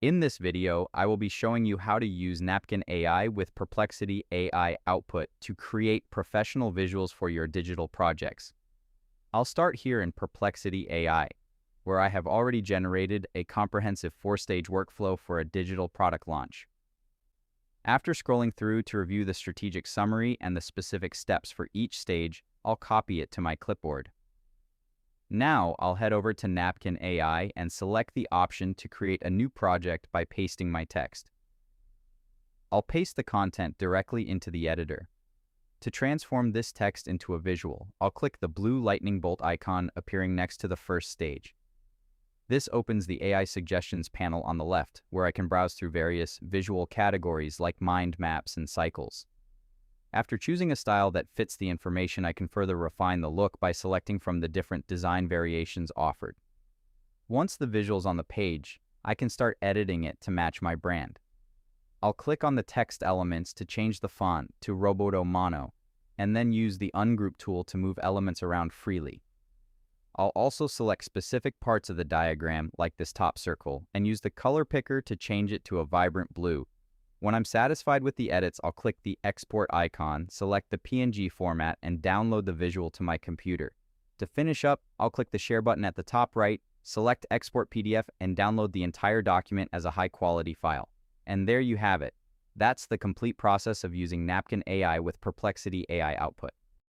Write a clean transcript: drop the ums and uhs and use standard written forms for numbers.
In this video, I will be showing you how to use Napkin AI with Perplexity AI output to create professional visuals for your digital projects. I'll start here in Perplexity AI, where I have already generated a comprehensive 4-stage workflow for a digital product launch. After scrolling through to review the strategic summary and the specific steps for each stage, I'll copy it to my clipboard. Now, I'll head over to Napkin AI and select the option to create a new project by pasting my text. I'll paste the content directly into the editor. To transform this text into a visual, I'll click the blue lightning bolt icon appearing next to the first stage. This opens the AI suggestions panel on the left, where I can browse through various visual categories like mind maps and cycles. After choosing a style that fits the information, I can further refine the look by selecting from the different design variations offered. Once the visual's on the page, I can start editing it to match my brand. I'll click on the text elements to change the font to Roboto Mono, and then use the Ungroup tool to move elements around freely. I'll also select specific parts of the diagram, like this top circle, and use the color picker to change it to a vibrant blue. When I'm satisfied with the edits, I'll click the export icon, select the PNG format, and download the visual to my computer. To finish up, I'll click the share button at the top right, select export PDF, and download the entire document as a high-quality file. And there you have it. That's the complete process of using Napkin AI with Perplexity AI output.